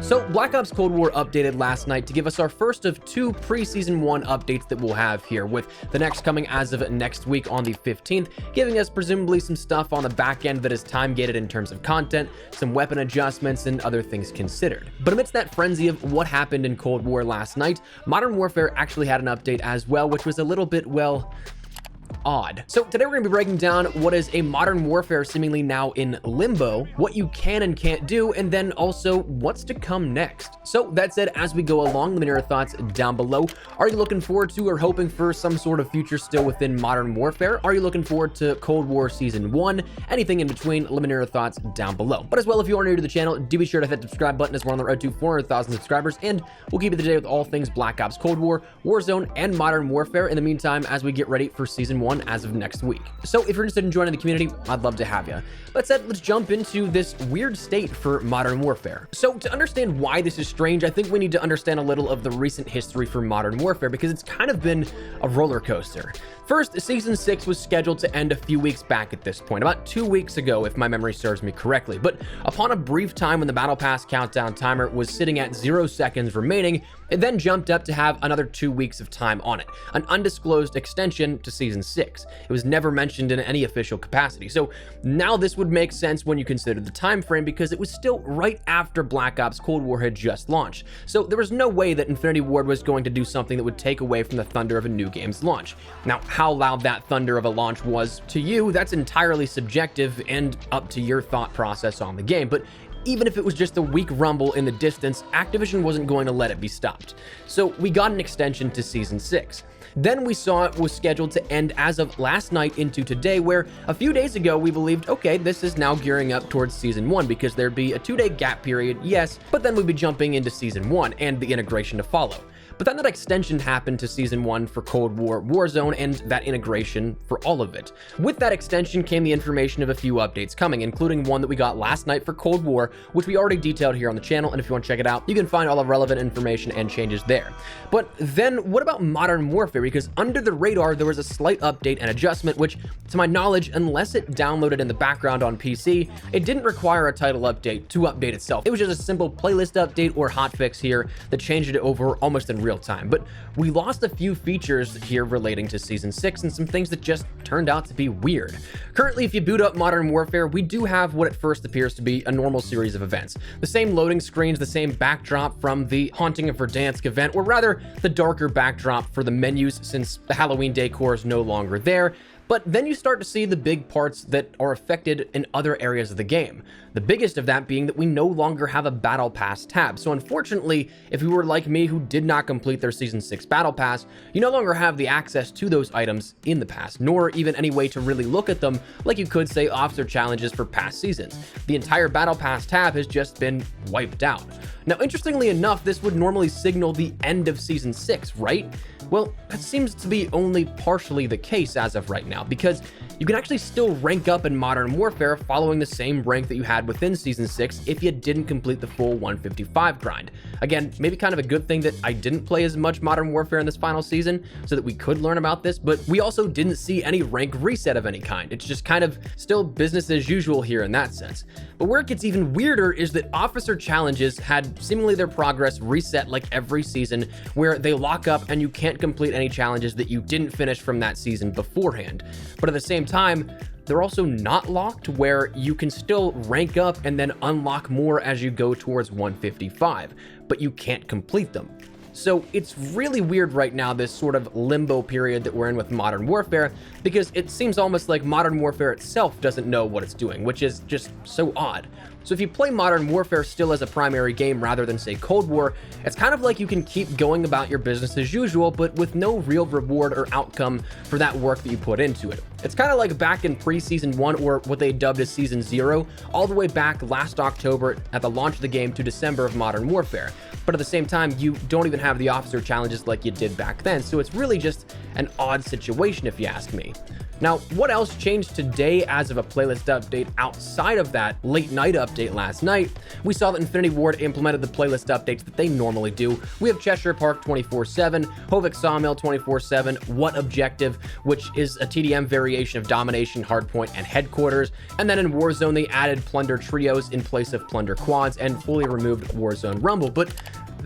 So Black Ops Cold War updated last night to give us our first of two pre-season 1 updates that we'll have here, with the next coming as of next week on the 15th, giving us presumably some stuff on the back end that is time-gated in terms of content, some weapon adjustments, and other things considered. But amidst that frenzy of what happened in Cold War last night, Modern Warfare actually had an update as well, which was a little bit, well, odd. So today we're going to be breaking down what is a Modern Warfare seemingly now in limbo, what you can and can't do, and then also what's to come next. So that said, as we go along, let me know your thoughts down below. Are you looking forward to or hoping for some sort of future still within Modern Warfare? Are you looking forward to Cold War Season 1? Anything in between, let me know your thoughts down below. But as well, if you are new to the channel, do be sure to hit the subscribe button as we're on the road to 400,000 subscribers, and we'll keep you the day with all things Black Ops Cold War, Warzone, and Modern Warfare in the meantime as we get ready for Season 1 as of next week. So if you're interested in joining the community, I'd love to have you. That said, let's jump into this weird state for Modern Warfare. So to understand why this is strange, I think we need to understand a little of the recent history for Modern Warfare, because it's kind of been a roller coaster. First, Season 6 was scheduled to end a few weeks back at this point, about 2 weeks ago if my memory serves me correctly, but upon a brief time when the Battle Pass countdown timer was sitting at 0 seconds remaining, it then jumped up to have another 2 weeks of time on it, an undisclosed extension to Season 6. It was never mentioned in any official capacity, so now this would make sense when you consider the time frame, because it was still right after Black Ops Cold War had just launched, so there was no way that Infinity Ward was going to do something that would take away from the thunder of a new game's launch. Now, how loud that thunder of a launch was to you, that's entirely subjective and up to your thought process on the game, but even if it was just a weak rumble in the distance, Activision wasn't going to let it be stopped. So we got an extension to Season 6. Then we saw it was scheduled to end as of last night into today, where a few days ago we believed, okay, this is now gearing up towards Season 1 because there'd be a 2-day gap period, yes, but then we'd be jumping into Season 1 and the integration to follow. But then that extension happened to Season 1 for Cold War Warzone and that integration for all of it. With that extension came the information of a few updates coming, including one that we got last night for Cold War, which we already detailed here on the channel, and if you want to check it out, you can find all the relevant information and changes there. But then what about Modern Warfare? Because under the radar, there was a slight update and adjustment, which, to my knowledge, unless it downloaded in the background on PC, it didn't require a title update to update itself. It was just a simple playlist update or hotfix here that changed it over almost in real time. But we lost a few features here relating to Season 6 and some things that just turned out to be weird. Currently, if you boot up Modern Warfare, we do have what at first appears to be a normal series of events. The same loading screens, the same backdrop from the Haunting of Verdansk event, or rather the darker backdrop for the menus since the Halloween decor is no longer there. But then you start to see the big parts that are affected in other areas of the game. The biggest of that being that we no longer have a Battle Pass tab. So unfortunately, if you were like me who did not complete their Season 6 Battle Pass, you no longer have the access to those items in the pass, nor even any way to really look at them like you could say officer challenges for past seasons. The entire Battle Pass tab has just been wiped out. Now, interestingly enough, this would normally signal the end of Season 6, right? Well, that seems to be only partially the case as of right now, because you can actually still rank up in Modern Warfare following the same rank that you had within Season 6 if you didn't complete the full 155 grind. Again, maybe kind of a good thing that I didn't play as much Modern Warfare in this final season so that we could learn about this, but we also didn't see any rank reset of any kind. It's just kind of still business as usual here in that sense. But where it gets even weirder is that officer challenges had seemingly their progress reset like every season, where they lock up and you can't complete any challenges that you didn't finish from that season beforehand. But at the same time, they're also not locked, where you can still rank up and then unlock more as you go towards 155, but you can't complete them. So it's really weird right now, this sort of limbo period that we're in with Modern Warfare, because it seems almost like Modern Warfare itself doesn't know what it's doing, which is just so odd. So if you play Modern Warfare still as a primary game rather than, say, Cold War, it's kind of like you can keep going about your business as usual, but with no real reward or outcome for that work that you put into it. It's kind of like back in pre-Season 1, or what they dubbed as Season 0, all the way back last October at the launch of the game to December of Modern Warfare. But at the same time, you don't even have the officer challenges like you did back then, so it's really just an odd situation if you ask me. Now, what else changed today as of a playlist update outside of that late night update update last night, we saw that Infinity Ward implemented the playlist updates that they normally do. We have Cheshire Park 24/7, Hovik Sawmill 24/7, What Objective, which is a TDM variation of Domination, Hardpoint, and Headquarters, and then in Warzone they added Plunder Trios in place of Plunder Quads and fully removed Warzone Rumble, but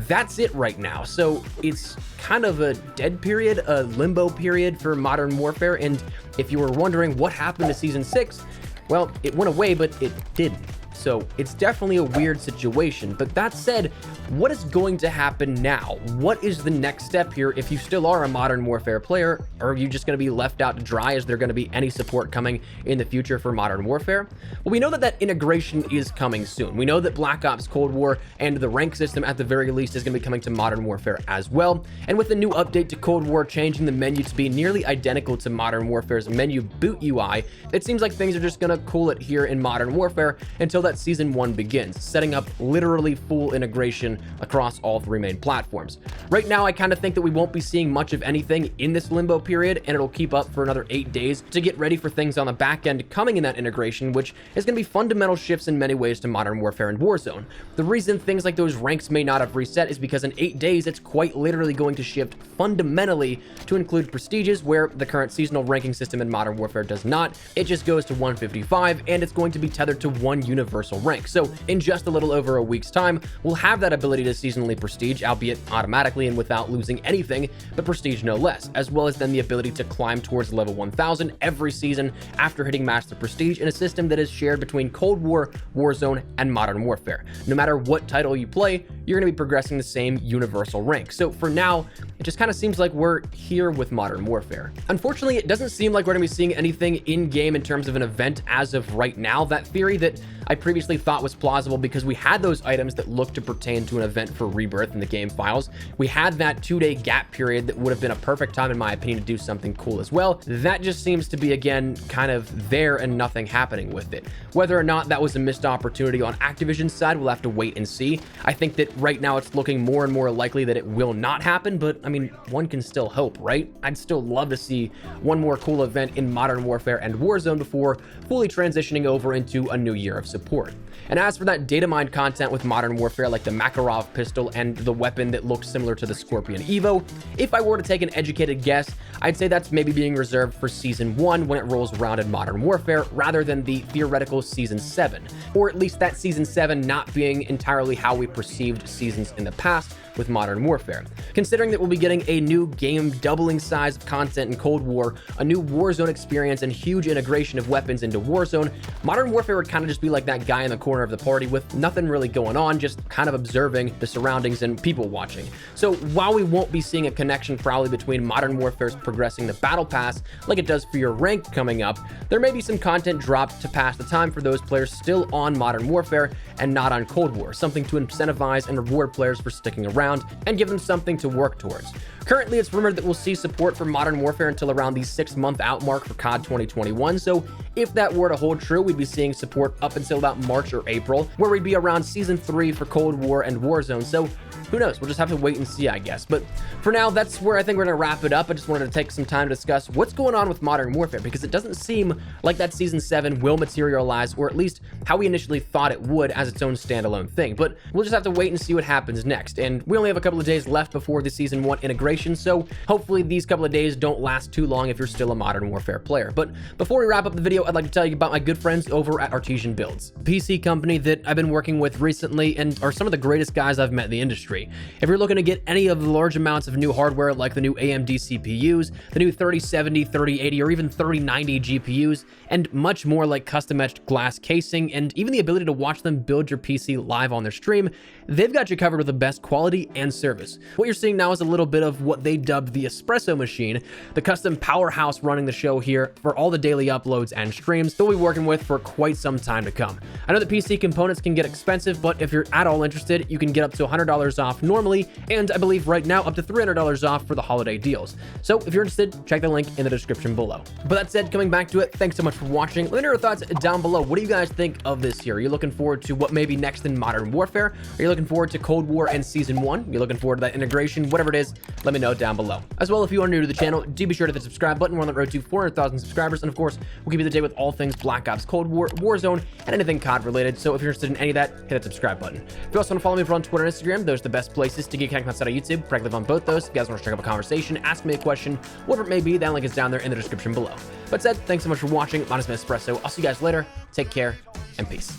that's it right now. So it's kind of a dead period, a limbo period for Modern Warfare, and if you were wondering what happened to Season 6, well, it went away, but it didn't. So it's definitely a weird situation. But that said, what is going to happen now? What is the next step here if you still are a Modern Warfare player? Or are you just going to be left out to dry? Is there going to be any support coming in the future for Modern Warfare? Well, we know that integration is coming soon. We know that Black Ops Cold War and the rank system at the very least is going to be coming to Modern Warfare as well. And with the new update to Cold War changing the menu to be nearly identical to Modern Warfare's menu boot UI, it seems like things are just going to cool it here in Modern Warfare until that Season 1 begins, setting up literally full integration across all three main platforms. Right now, I kind of think that we won't be seeing much of anything in this limbo period, and it'll keep up for another 8 days to get ready for things on the back end coming in that integration, which is going to be fundamental shifts in many ways to Modern Warfare and Warzone. The reason things like those ranks may not have reset is because in 8 days, it's quite literally going to shift fundamentally to include prestiges, where the current seasonal ranking system in Modern Warfare does not. It just goes to 155, and it's going to be tethered to one universal rank. So in just a little over a week's time, we'll have that ability to seasonally prestige, albeit automatically and without losing anything, but prestige no less, as well as then the ability to climb towards level 1000 every season after hitting Master Prestige in a system that is shared between Cold War, Warzone, and Modern Warfare. No matter what title you play, you're going to be progressing the same universal rank. So for now, it just kind of seems like we're here with Modern Warfare. Unfortunately, it doesn't seem like we're going to be seeing anything in-game in terms of an event as of right now. That theory that I previously thought was plausible because we had those items that looked to pertain to an event for Rebirth in the game files. We had that 2-day gap period that would have been a perfect time, in my opinion, to do something cool as well. That just seems to be, again, kind of there and nothing happening with it. Whether or not that was a missed opportunity on Activision's side, we'll have to wait and see. I think that right now it's looking more and more likely that it will not happen, but I mean, one can still hope, right? I'd still love to see one more cool event in Modern Warfare and Warzone before fully transitioning over into a new year of support. And as for that data mine content with Modern Warfare, like the Makarov pistol and the weapon that looks similar to the Scorpion Evo, if I were to take an educated guess, I'd say that's maybe being reserved for Season 1 when it rolls around in Modern Warfare, rather than the theoretical Season 7. Or at least that Season 7 not being entirely how we perceived seasons in the past with Modern Warfare. Considering that we'll be getting a new game doubling size of content in Cold War, a new Warzone experience, and huge integration of weapons into Warzone, Modern Warfare would kind of just be like that guy in the corner of the party with nothing really going on, just kind of observing the surroundings and people watching. So while we won't be seeing a connection probably between Modern Warfare's progressing the Battle Pass like it does for your rank coming up, there may be some content dropped to pass the time for those players still on Modern Warfare and not on Cold War, something to incentivize and reward players for sticking around and give them something to work towards. Currently, it's rumored that we'll see support for Modern Warfare until around the 6-month out mark for COD 2021, so if that were to hold true, we'd be seeing support up until about March or April, where we'd be around Season 3 for Cold War and Warzone, so who knows, we'll just have to wait and see, I guess. But for now, that's where I think we're going to wrap it up. I just wanted to take some time to discuss what's going on with Modern Warfare, because it doesn't seem like that Season 7 will materialize, or at least how we initially thought it would as its own standalone thing. But we'll just have to wait and see what happens next, and we only have a couple of days left before the Season 1 integration, so hopefully these couple of days don't last too long if you're still a Modern Warfare player. But before we wrap up the video, I'd like to tell you about my good friends over at Artesian Builds, a PC company that I've been working with recently and are some of the greatest guys I've met in the industry. If you're looking to get any of the large amounts of new hardware like the new AMD CPUs, the new 3070, 3080, or even 3090 GPUs, and much more like custom etched glass casing, and even the ability to watch them build your PC live on their stream, they've got you covered with the best quality and service. What you're seeing now is a little bit of what they dubbed the espresso machine, the custom powerhouse running the show here for all the daily uploads and streams they'll be working with for quite some time to come. I know that PC components can get expensive, but if you're at all interested, you can get up to $100 off normally, and I believe right now up to $300 off for the holiday deals. So if you're interested, check the link in the description below. But that said, coming back to it, thanks so much for watching. Let me know your thoughts down below. What do you guys think of this year? Are you looking forward to what may be next in Modern Warfare? Are you looking forward to Cold War and Season 1? Are you looking forward to that integration? Whatever it is, let me know down below. As well, if you are new to the channel, do be sure to hit the subscribe button. We're on the road to 400,000 subscribers, and of course, we'll keep you up to date with all things Black Ops Cold War, Warzone, and anything COD related. So if you're interested in any of that, hit that subscribe button. If you also want to follow me over on Twitter and Instagram, those are the best places to get connected outside of YouTube. Practically on both those. If you guys want to strike up a conversation, ask me a question, whatever it may be, that link is down there in the description below. But said, thanks so much for watching. My name is Espresso. I'll see you guys later. Take care and peace.